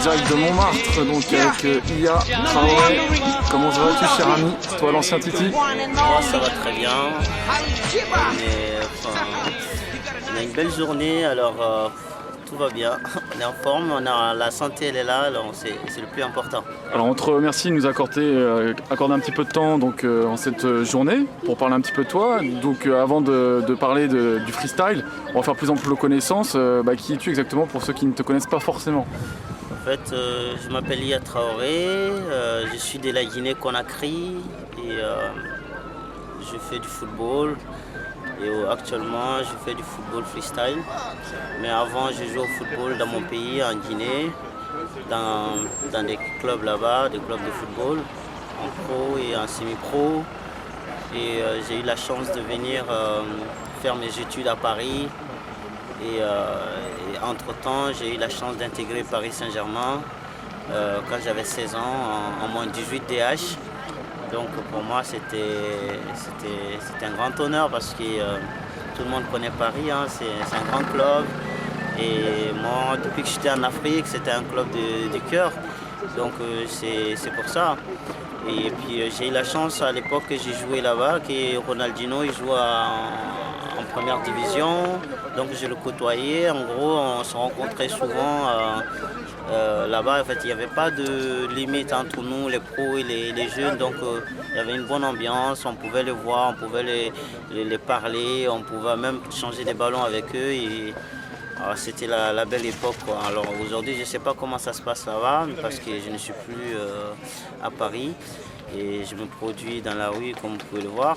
direct de Montmartre, donc avec Iya Traoré. Comment vas-tu, cher ami, toi l'ancien Titi? Moi ça va très bien. On a une belle journée, alors tout va bien. On est en forme, la santé elle est là, alors c'est le plus important. Alors on te remercie de nous accorder un petit peu de temps donc, en cette journée pour parler un petit peu de toi. Donc avant de parler du freestyle, on va faire plus ample connaissance. Qui es-tu exactement pour ceux qui ne te connaissent pas forcément? En fait, je m'appelle Iya Traoré, je suis de la Guinée-Conakry et je fais du football. Et actuellement, je fais du football freestyle. Mais avant, je jouais au football dans mon pays, en Guinée, dans des clubs là-bas, des clubs de football, en pro et en semi-pro. Et j'ai eu la chance de venir faire mes études à Paris. Et entre-temps, j'ai eu la chance d'intégrer Paris Saint-Germain quand j'avais 16 ans, en moins 18 DH. Donc pour moi, c'était un grand honneur parce que tout le monde connaît Paris, hein, c'est un grand club. Et moi, depuis que j'étais en Afrique, c'était un club de cœur. Donc c'est pour ça. Et puis j'ai eu la chance à l'époque que j'ai joué là-bas, que Ronaldinho il joue en première division. Donc je le côtoyais. En gros, on se rencontrait souvent là-bas. En fait, il n'y avait pas de limite entre nous, les pros et les jeunes. Donc il y avait une bonne ambiance. On pouvait les voir, on pouvait les parler, on pouvait même changer des ballons avec eux. Et c'était la belle époque, quoi. Alors aujourd'hui, je ne sais pas comment ça se passe là-bas parce que je ne suis plus à Paris et je me produis dans la rue comme vous pouvez le voir.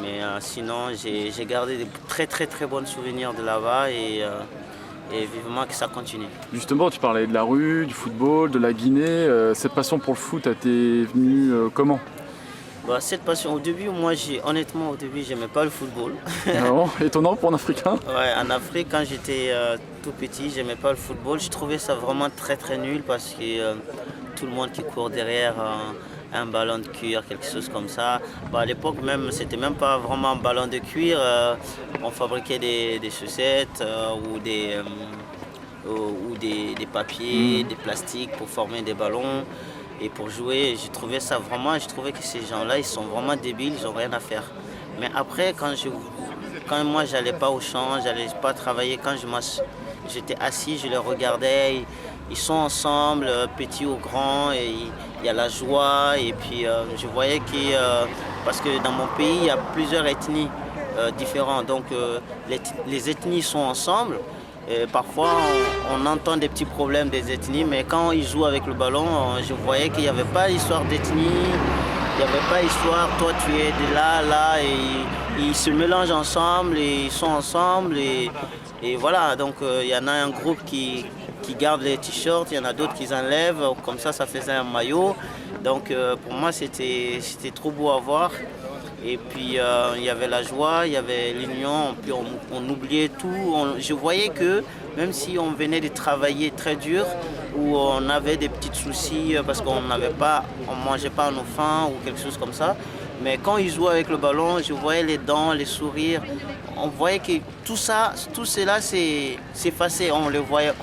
Mais sinon, j'ai gardé des très très très bons souvenirs de là-bas et vivement que ça continue. Justement, tu parlais de la rue, du football, de la Guinée. Cette passion pour le foot, t'es venue comment? Cette passion, au début, honnêtement, j'aimais pas le football. Non, étonnant pour un Africain. Ouais, en Afrique, quand j'étais tout petit, j'aimais pas le football. Je trouvais ça vraiment très très nul parce que tout le monde qui court derrière un ballon de cuir, quelque chose comme ça. À l'époque même, c'était même pas vraiment un ballon de cuir. On fabriquait des chaussettes ou des papiers, des plastiques pour former des ballons. Et pour jouer, je trouvais que ces gens-là, ils sont vraiment débiles, ils n'ont rien à faire. Mais après, quand moi, j'allais pas au champ, j'allais pas travailler, quand j'étais assis, je les regardais, ils sont ensemble, petits ou grands, et il y a la joie. Et puis, je voyais parce que dans mon pays, il y a plusieurs ethnies différentes. Donc, les ethnies sont ensemble. Et parfois, on entend des petits problèmes des ethnies, mais quand ils jouent avec le ballon, je voyais qu'il n'y avait pas d'histoire d'ethnie, il n'y avait pas d'histoire, toi tu es de là, et ils se mélangent ensemble, et ils sont ensemble, et voilà. Donc il y en a un groupe qui garde les t-shirts, il y en a d'autres qui enlèvent, comme ça faisait un maillot. Donc pour moi, c'était trop beau à voir. Et puis il y avait la joie, il y avait l'union, puis on oubliait tout. Je voyais que même si on venait de travailler très dur, ou on avait des petits soucis parce qu'on mangeait pas à nos faims ou quelque chose comme ça, mais quand ils jouaient avec le ballon, je voyais les dents, les sourires. On voyait que tout cela s'est effacé. On les voyait,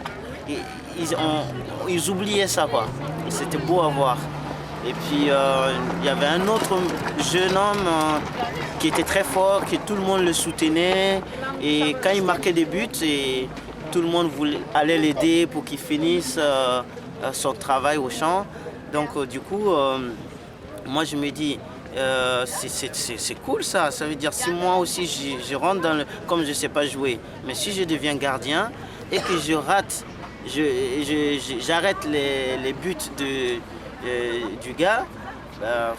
ils oubliaient ça, quoi. Et c'était beau à voir. Et puis il y avait un autre jeune homme qui était très fort, que tout le monde le soutenait. Et quand il marquait des buts, tout le monde allait l'aider pour qu'il finisse son travail au champ. Donc du coup, moi je me dis, c'est cool ça. Ça veut dire si moi aussi je rentre comme je ne sais pas jouer, mais si je deviens gardien et que je rate, j'arrête les buts du gars,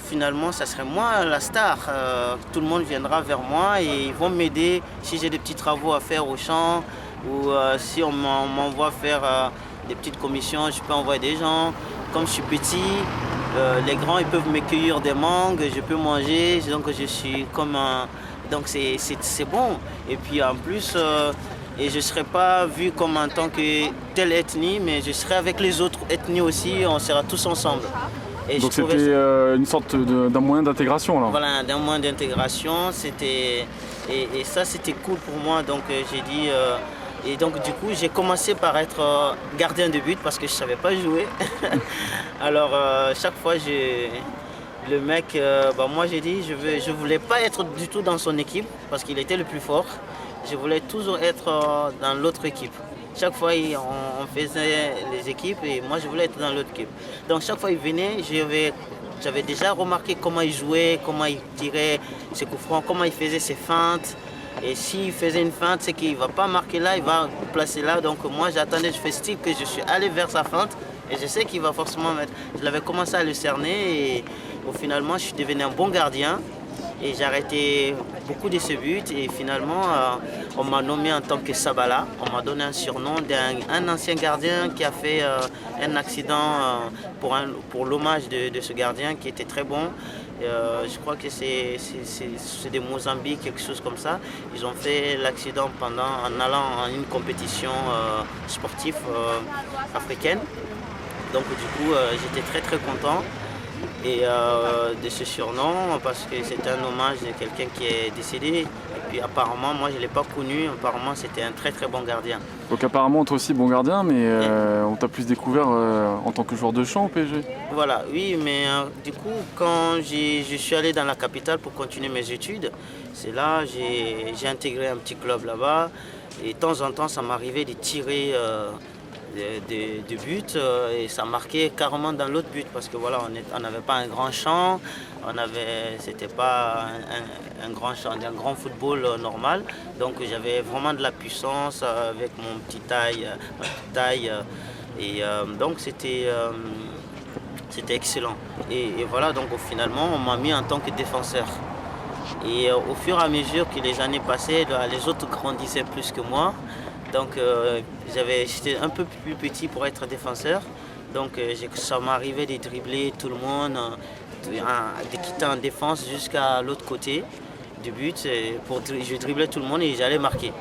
finalement ça serait moi la star. Tout le monde viendra vers moi et ils vont m'aider si j'ai des petits travaux à faire au champ ou si on m'envoie faire des petites commissions, je peux envoyer des gens. Comme je suis petit, les grands ils peuvent me cueillir des mangues, je peux manger, donc je suis comme un... Donc c'est bon. Et puis en plus, et je ne serai pas vu comme en tant que telle ethnie, mais je serai avec les autres ethnies aussi, on sera tous ensemble. Et donc c'était une sorte d'un moyen d'intégration là. Voilà, d'un moyen d'intégration, et ça c'était cool pour moi, donc j'ai dit Et donc du coup, j'ai commencé par être gardien de but parce que je ne savais pas jouer. Alors chaque fois, le mec, moi j'ai dit, je voulais pas être du tout dans son équipe parce qu'il était le plus fort. Je voulais toujours être dans l'autre équipe. Chaque fois, on faisait les équipes et moi je voulais être dans l'autre équipe. Donc chaque fois il venait, j'avais déjà remarqué comment il jouait, comment il tirait ses coups francs, comment il faisait ses feintes. Et s'il faisait une feinte, c'est qu'il ne va pas marquer là, il va placer là. Donc moi j'attendais, je fais style que je suis allé vers sa feinte et je sais qu'il va forcément mettre. Je l'avais commencé à le cerner et finalement je suis devenu un bon gardien. Et j'ai arrêté beaucoup de ce but et finalement on m'a nommé en tant que Sabala. On m'a donné un surnom d'un ancien gardien qui a fait un accident pour l'hommage de ce gardien qui était très bon. Je crois que c'est des Mozambique, quelque chose comme ça. Ils ont fait l'accident en allant à une compétition sportive africaine. Donc du coup j'étais très très content. Et de ce surnom parce que c'était un hommage de quelqu'un qui est décédé. Et puis apparemment, moi je ne l'ai pas connu, apparemment c'était un très très bon gardien. Donc apparemment toi aussi bon gardien, mais on t'a plus découvert en tant que joueur de champ au PSG. Voilà, oui, mais du coup quand je suis allé dans la capitale pour continuer mes études, c'est là j'ai intégré un petit club là-bas et de temps en temps ça m'arrivait de tirer de but et ça marquait carrément dans l'autre but parce que voilà, on n'avait pas un grand champ, c'était pas un grand champ, un grand football normal, donc j'avais vraiment de la puissance avec mon petit taille et donc c'était excellent et voilà, donc finalement on m'a mis en tant que défenseur. Et au fur et à mesure que les années passaient, les autres grandissaient plus que moi. Donc j'étais un peu plus petit pour être défenseur. Donc ça m'arrivait de dribbler tout le monde, de quitter en défense jusqu'à l'autre côté du but. Je driblais tout le monde et j'allais marquer.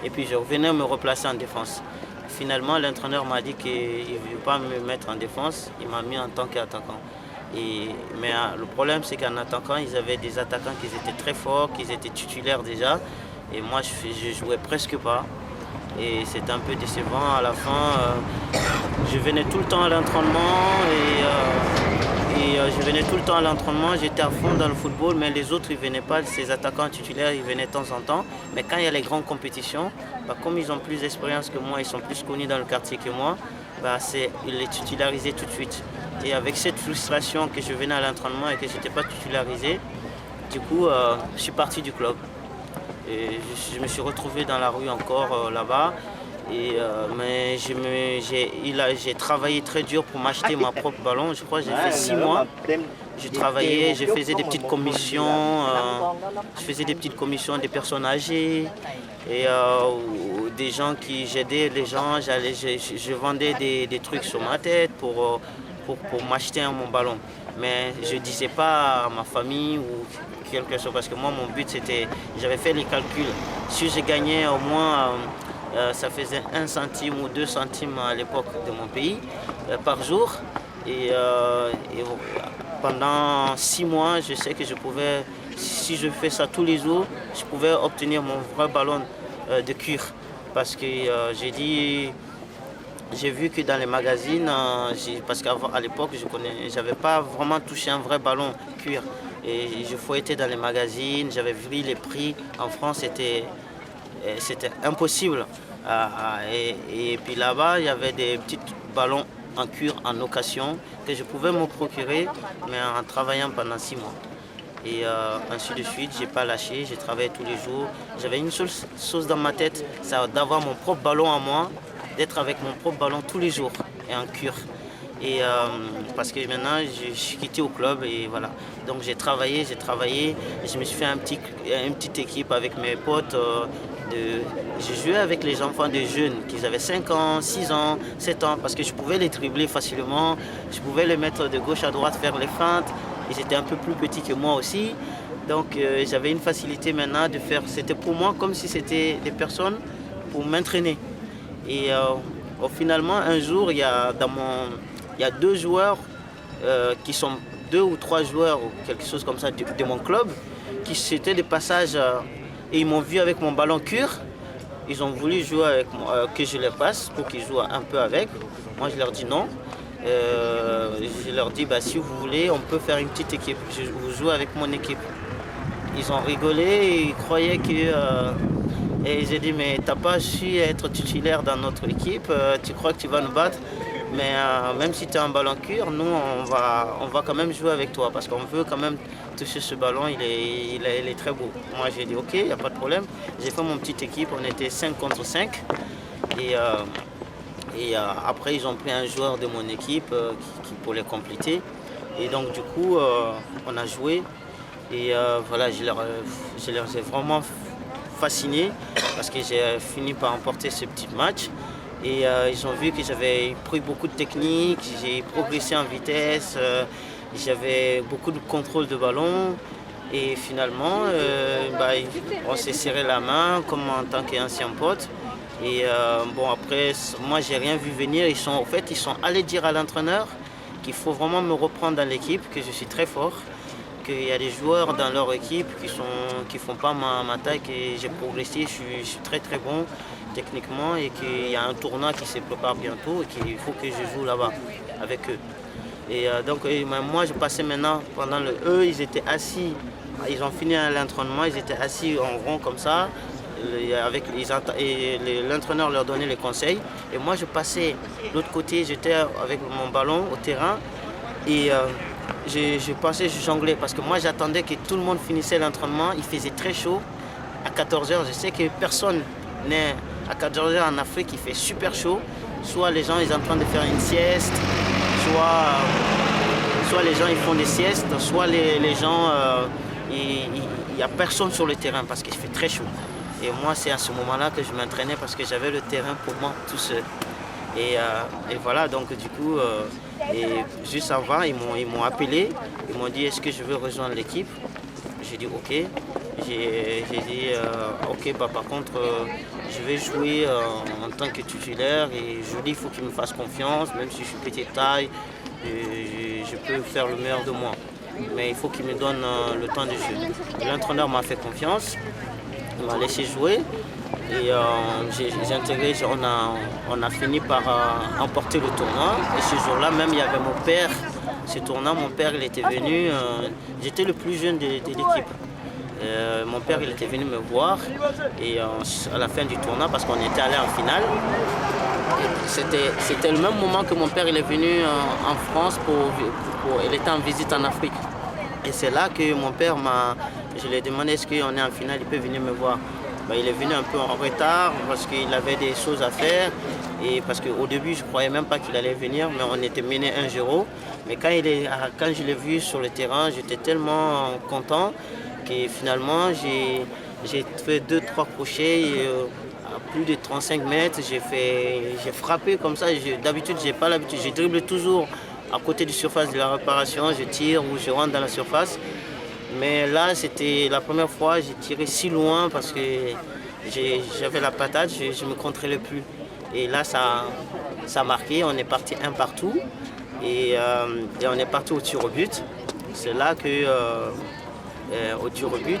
Et puis je revenais me replacer en défense. Finalement, l'entraîneur m'a dit qu'il ne veut pas me mettre en défense. Il m'a mis en tant qu'attaquant. Mais le problème, c'est qu'en attaquant, ils avaient des attaquants qui étaient très forts, qui étaient titulaires déjà. Et moi, je jouais presque pas. Et c'était un peu décevant à la fin. Je venais tout le temps à l'entraînement j'étais à fond dans le football, mais les autres ils venaient pas, ces attaquants titulaires ils venaient de temps en temps. Mais quand il y a les grandes compétitions, comme ils ont plus d'expérience que moi, ils sont plus connus dans le quartier que moi, ils les titularisaient tout de suite. Et avec cette frustration que je venais à l'entraînement et que je n'étais pas titularisé, du coup je suis parti du club. Et je me suis retrouvé dans la rue encore là-bas. Mais j'ai travaillé très dur pour m'acheter ma propre ballon. Je crois que j'ai fait 6 mois. Je travaillais, je faisais des petites commissions. Je faisais des petites commissions des personnes âgées et des gens qui j'aidais les gens. Je vendais des trucs sur ma tête pour m'acheter mon ballon. Mais je ne disais pas à ma famille ou quelque chose parce que moi mon but c'était, j'avais fait les calculs. Si je gagnais au moins, ça faisait 1 centime ou 2 centimes à l'époque de mon pays par jour. Et pendant 6 mois, je sais que je pouvais, si je fais ça tous les jours, je pouvais obtenir mon vrai ballon de cuir. Parce que j'ai vu que dans les magazines, parce qu'à l'époque, je n'avais pas vraiment touché un vrai ballon cuir. Et je fouettais dans les magazines, j'avais vu les prix. En France, c'était impossible. Et puis là-bas, il y avait des petits ballons en cuir en occasion que je pouvais me procurer, mais en travaillant pendant 6 mois. Et ainsi de suite, j'ai pas lâché, j'ai travaillé tous les jours. J'avais une seule chose dans ma tête, c'est d'avoir mon propre ballon à moi, d'être avec mon propre ballon tous les jours et en cuir. Et parce que maintenant je suis quitté au club et voilà. Donc j'ai travaillé, je me suis fait une petite équipe avec mes potes. Je jouais avec les enfants des jeunes qui avaient 5 ans, 6 ans, 7 ans parce que je pouvais les dribbler facilement, je pouvais les mettre de gauche à droite, faire les feintes. Ils étaient un peu plus petits que moi aussi. Donc j'avais une facilité maintenant de faire, c'était pour moi comme si c'était des personnes pour m'entraîner. Et finalement un jour il y a 2 joueurs qui sont 2 ou 3 joueurs ou quelque chose comme ça de mon club qui c'était des passages et ils m'ont vu avec mon ballon cuir Ils ont voulu jouer avec moi, que je les passe pour qu'ils jouent un peu avec. Moi, je leur dis non. Je leur dis, si vous voulez, on peut faire une petite équipe. Vous jouez avec mon équipe. Ils ont rigolé et ils croyaient que... et j'ai dit, mais t'as pas su être titulaire dans notre équipe, tu crois que tu vas nous battre, mais même si tu es un ballon cure, nous on va quand même jouer avec toi parce qu'on veut quand même toucher ce ballon, il est très beau. Moi j'ai dit ok, il n'y a pas de problème. J'ai fait mon petite équipe, on était 5 contre 5 et après ils ont pris un joueur de mon équipe pour les compléter et donc du coup on a joué et voilà, je leur ai vraiment fasciné parce que j'ai fini par emporter ce petit match et ils ont vu que j'avais pris beaucoup de technique, j'ai progressé en vitesse, j'avais beaucoup de contrôle de ballon et finalement on s'est serré la main comme en tant qu'ancien pote et bon après moi j'ai rien vu venir, ils sont allés dire à l'entraîneur qu'il faut vraiment me reprendre dans l'équipe, que je suis très fort. Il y a des joueurs dans leur équipe qui font pas ma taille, que j'ai progressé, je suis très très bon techniquement et qu'il y a un tournoi qui se prépare bientôt et qu'il faut que je joue là-bas avec eux. Et donc moi je passais maintenant pendant eux ils étaient assis, ils ont fini l'entraînement, ils étaient assis en rond comme ça, l'entraîneur leur donnait les conseils et moi je passais de l'autre côté, j'étais avec mon ballon au terrain et je pensais, je jonglais parce que moi j'attendais que tout le monde finissait l'entraînement, il faisait très chaud à 14h, je sais que personne n'est à 14h en Afrique, il fait super chaud, soit les gens ils sont en train de faire une sieste, soit les gens ils font des siestes, soit les gens, il n'y a personne sur le terrain parce qu'il fait très chaud. Et moi c'est à ce moment-là que je m'entraînais parce que j'avais le terrain pour moi tout seul. Et voilà, donc du coup, et juste avant, ils m'ont appelé, ils m'ont dit est-ce que je veux rejoindre l'équipe. J'ai dit ok. J'ai dit ok, par contre, je vais jouer en tant que titulaire et je dis il faut qu'il me fasse confiance, même si je suis petite taille, je peux faire le meilleur de moi. Mais il faut qu'il me donne le temps de jeu. L'entraîneur m'a fait confiance, il m'a laissé jouer. Et j'ai intégré, on a fini par emporter le tournoi. Et ce jour-là, même, il y avait mon père. Ce tournoi, mon père, il était venu. J'étais le plus jeune de l'équipe. Mon père, il était venu me voir. Et à la fin du tournoi, parce qu'on était allé en finale, c'était le même moment que mon père il est venu en France il était en visite en Afrique. Et c'est là que mon père je lui ai demandé est-ce qu'on est en finale, il peut venir me voir. Il est venu un peu en retard parce qu'il avait des choses à faire et parce qu'au début je ne croyais même pas qu'il allait venir, mais on était mené 1-0. Mais quand je l'ai vu sur le terrain, j'étais tellement content que finalement j'ai fait 2-3 crochets et, à plus de 35 mètres, j'ai frappé comme ça. D'habitude j'ai pas l'habitude, je dribble toujours à côté du surface de la réparation, je tire ou je rentre dans la surface. Mais là, c'était la première fois, j'ai tiré si loin parce que j'avais la patate, je ne me contrôlais plus. Et là, ça a marqué, on est parti un partout et on est parti au tir au but. C'est là que, au tir au but,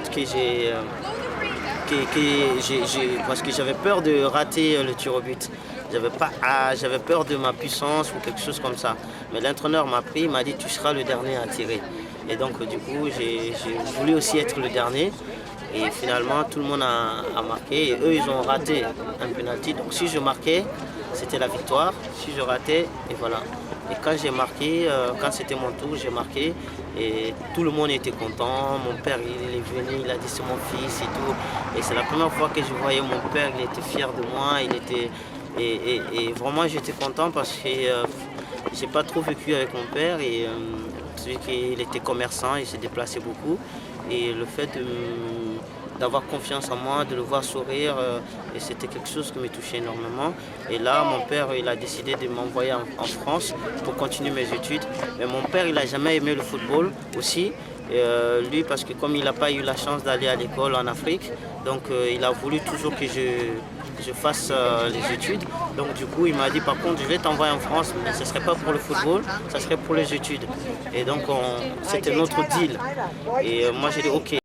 parce que j'avais peur de rater le tir au but. J'avais peur de ma puissance ou quelque chose comme ça. Mais l'entraîneur m'a pris, il m'a dit tu seras le dernier à tirer. Et donc du coup, j'ai voulu aussi être le dernier. Et finalement, tout le monde a marqué. Et eux, ils ont raté un penalty. Donc si je marquais, c'était la victoire. Si je ratais, et voilà. Et quand j'ai marqué, quand c'était mon tour, j'ai marqué. Et tout le monde était content. Mon père, il est venu, il a dit c'est mon fils et tout. Et c'est la première fois que je voyais mon père, il était fier de moi. Et vraiment, j'étais content parce que j'ai pas trop vécu avec mon père. Et vu qu'il était commerçant, il s'est déplacé beaucoup. Et le fait d'avoir confiance en moi, de le voir sourire, et c'était quelque chose qui me touchait énormément. Et là, mon père, il a décidé de m'envoyer en France pour continuer mes études. Mais mon père, il n'a jamais aimé le football aussi. Lui, parce que comme il n'a pas eu la chance d'aller à l'école en Afrique, donc il a voulu toujours que je fasse les études. Donc du coup, il m'a dit par contre, je vais t'envoyer en France, mais ce ne serait pas pour le football, ça serait pour les études. Et donc c'était notre deal. Et moi j'ai dit ok,